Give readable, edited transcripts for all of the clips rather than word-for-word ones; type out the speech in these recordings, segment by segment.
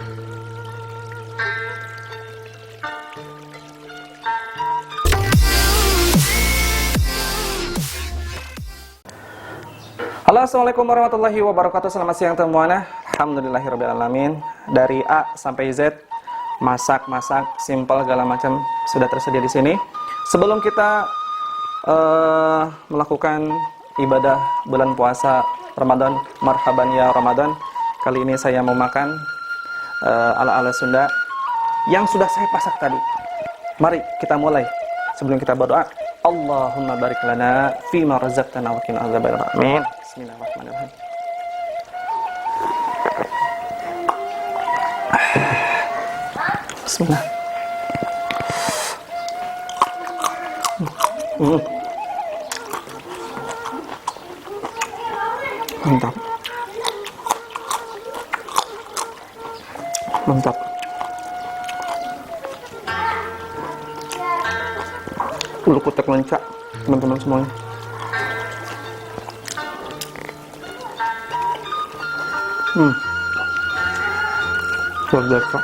Halo, assalamualaikum warahmatullahi wabarakatuh. Selamat siang temuana. Alhamdulillahirobbilalamin. Dari A sampai Z, masak simple segala macam sudah tersedia di sini. Sebelum kita melakukan ibadah bulan puasa Ramadan, marhaban ya Ramadan. Kali ini saya mau makan ala-ala Sunda yang sudah saya pasak tadi. Mari kita mulai. Sebelum kita berdoa, Allahumma barik lana fima razaqtana wa qina adzabannar. Amin. Bismillahirrahmanirrahim. Bismillah. Mantap. Mantap. Ulu kutek lenca, teman-teman semuanya. Luar biasa.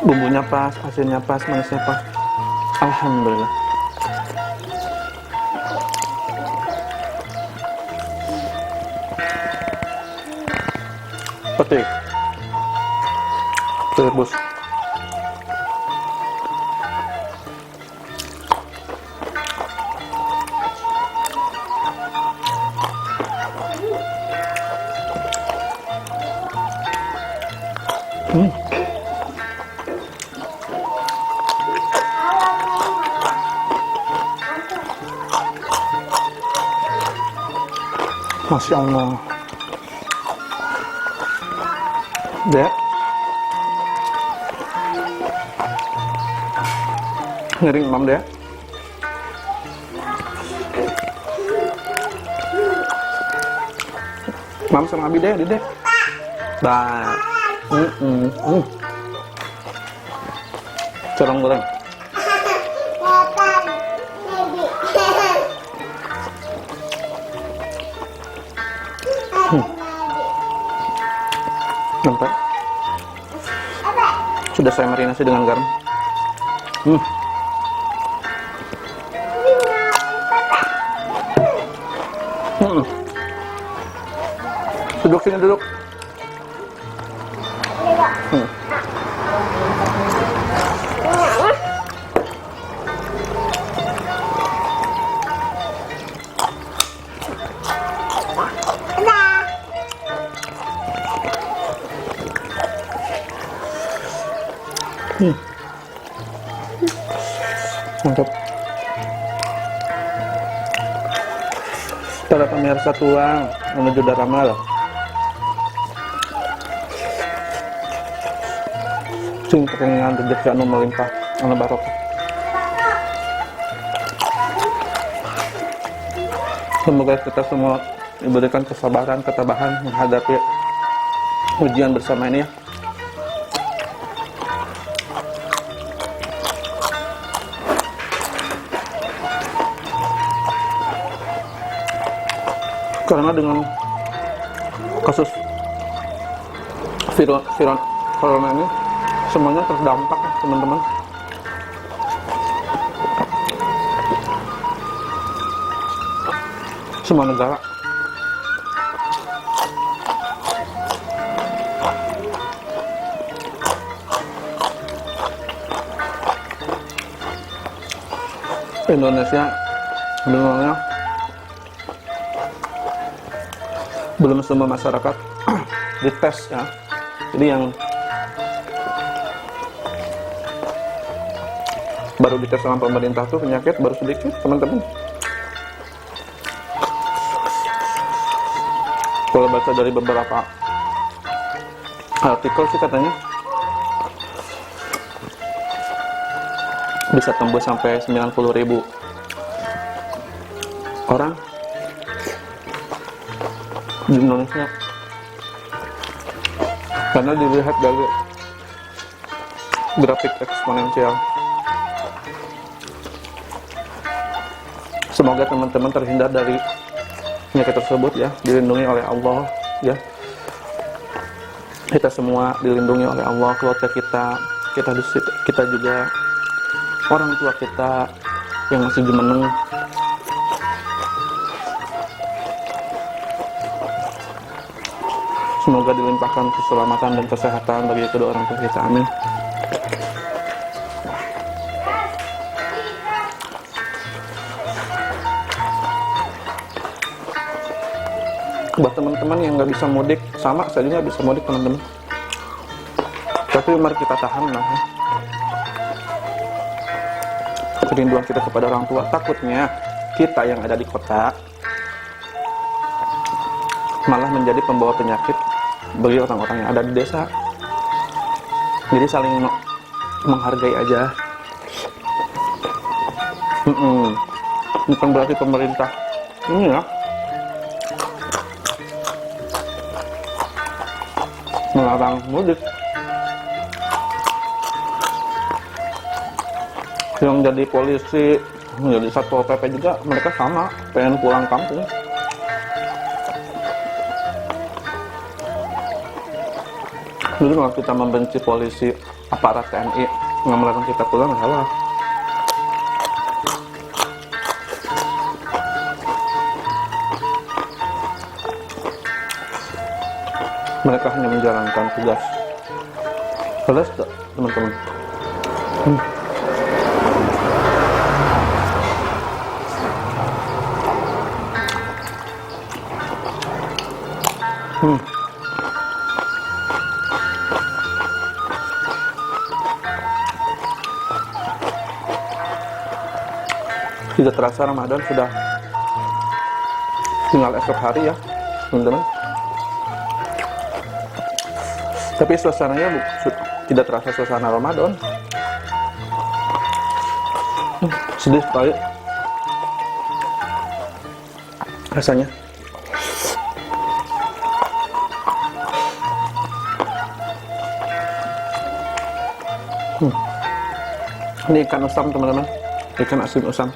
Bumbunya pas, asinnya pas, manisnya pas. Alhamdulillah. Petik. Rebus. Masya Allah. Dek, ngering mam dek. Mam sama Abi dek, dek. Bah. Corong goreng. Nampak? Sudah saya marinasi dengan garam. Duduk sini, duduk. Mantap. Para pemirsa tuang menuju Daramal. Sing kepengen rezeki anu melimpah, anu barokah. Semoga kita semua diberikan kesabaran, ketabahan menghadapi ujian bersama ini ya. Karena dengan kasus virus corona ini semuanya terdampak teman-teman. Semua negara. Indonesia sebenarnya belum semua masyarakat dites ya. Jadi yang baru dites sama pemerintah tuh penyakit baru sedikit teman-teman. Kalau baca dari beberapa artikel sih katanya bisa tembus sampai 90.000 orang di Indonesia. Karena dilihat dari grafik eksponensial. Semoga teman-teman terhindar dari penyakit tersebut ya, dilindungi oleh Allah ya. Kita semua dilindungi oleh Allah, keluarga kita juga, orang tua kita yang masih jumeneng. Semoga dilimpahkan keselamatan dan kesehatan bagi kedua orang tua kita. Amin. Buat teman-teman yang nggak bisa mudik, sama saya juga nggak bisa mudik teman-teman. Tapi mari kita tahan lah. Kerinduan kita kepada orang tua. Takutnya kita yang ada di kota malah menjadi pembawa penyakit bagi orang-orang yang ada di desa. Jadi saling menghargai aja. Bukan berarti pemerintah ini ya melarang mudik. Yang jadi polisi, menjadi satpol PP juga mereka sama, pengen pulang kampung. Jadi kalau kita membenci polisi, aparat TNI yang melarang kita pulang, salah. Mereka hanya menjalankan tugas. Jelas tak, teman-teman? Tidak terasa Ramadan sudah tinggal esok hari ya, teman-teman. Tapi suasananya tidak terasa suasana Ramadan. Sedih sekali rasanya. Ini ikan usam teman-teman, ikan asin usam.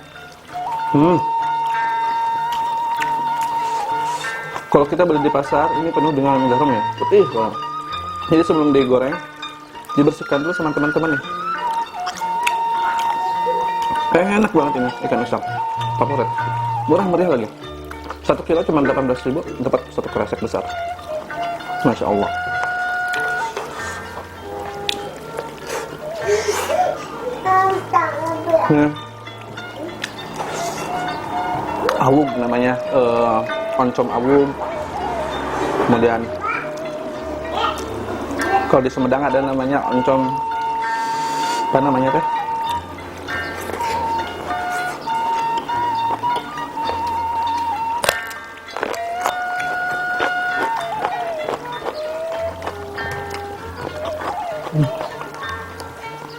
Kalau kita beli di pasar ini penuh dengan garam ya, putih banget. Jadi sebelum digoreng dibersihkan dulu sama teman-teman nih. Enak banget ini ikan usam, favorit. Murah meriah lagi. 1 kilo cuma 18.000, dapat 1 kresek besar. Masya Allah. Awug namanya, oncom awug. Kemudian kalau di Sumedang ada namanya oncom, apa namanya teh?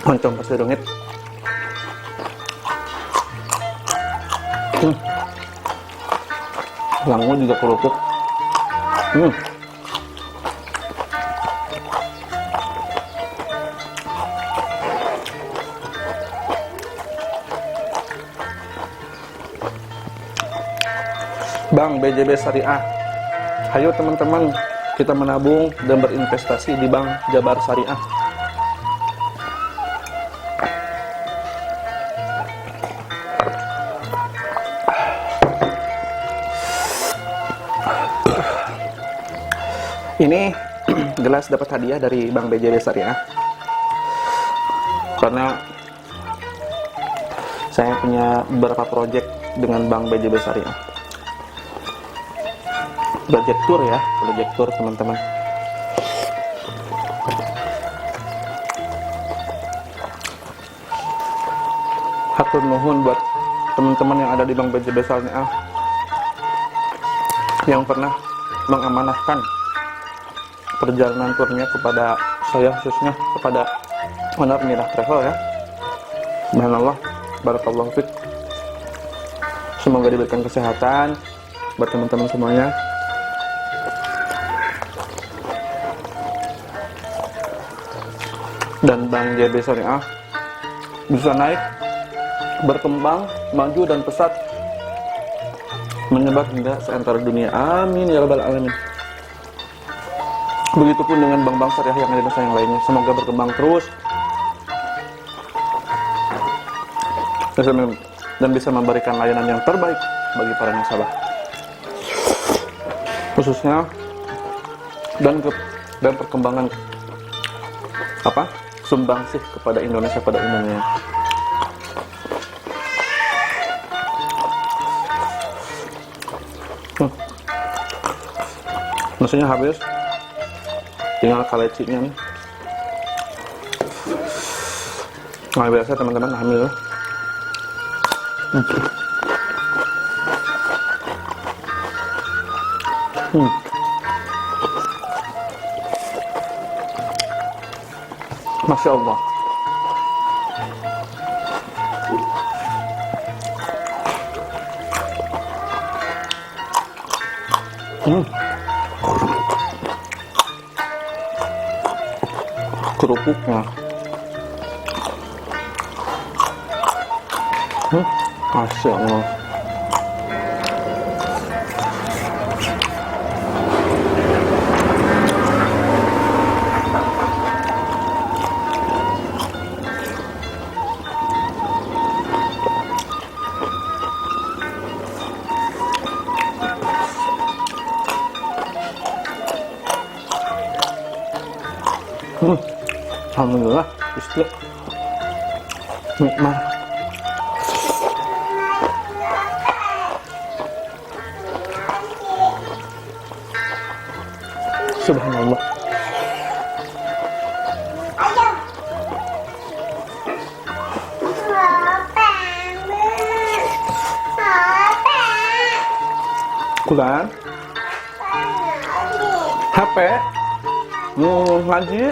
Oncom pasir rungit. Langu juga kerupuk. Bank BJB Syariah. Ayo teman-teman, kita menabung dan berinvestasi di Bank Jabar Syariah. Ini gelas dapat hadiah dari Bank BJB Syariah. Karena saya punya beberapa proyek dengan Bank BJB Syariah. Project tour teman-teman. Hatur nuhun buat teman-teman yang ada di Bank BJB Syariah yang pernah mengamanahkan perjalanan turnya kepada saya, khususnya kepada Owner Mirah Travel ya. Subhanallah, barakallahu fiik. Semoga diberikan kesehatan buat teman-teman semuanya. Dan Bank JB Syariah bisa naik, berkembang, maju dan pesat, menyebar hingga seantero dunia. Amin ya rabbal alamin. Begitupun dengan bank-bank syariah yang ada di Indonesia yang lainnya. Semoga berkembang terus dan bisa memberikan layanan yang terbaik bagi para nasabah, khususnya dan perkembangan sumbangsih kepada Indonesia pada umumnya. Nasinya habis, tinggal kalecinya nih. Nah, biasa teman-teman hamil. Masya Allah. Kerupuknya. Masya Allah. Alhamdulillah, istri nikmat. Subhanallah. Kulan HP ngaji.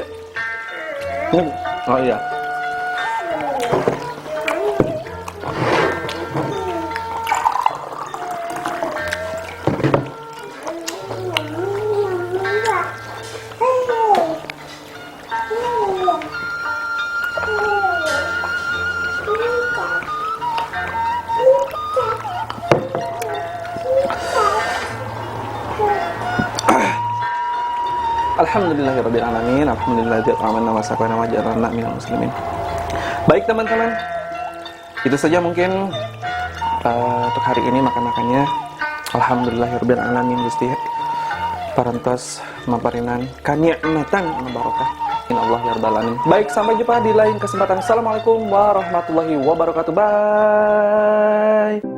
Oh iya. Alhamdulillahirrabbilalamin. Alhamdulillahirrahmanirrahim. Wa sakana wa jarana minal muslimin. Baik teman-teman, itu saja mungkin untuk hari ini makan-makannya. Alhamdulillahirrabbilalamin. Gusti parantos maparinan kani'matan barokah inallah ya rabbal alamin. Baik, sampai jumpa di lain kesempatan. Assalamualaikum warahmatullahi wabarakatuh. Bye.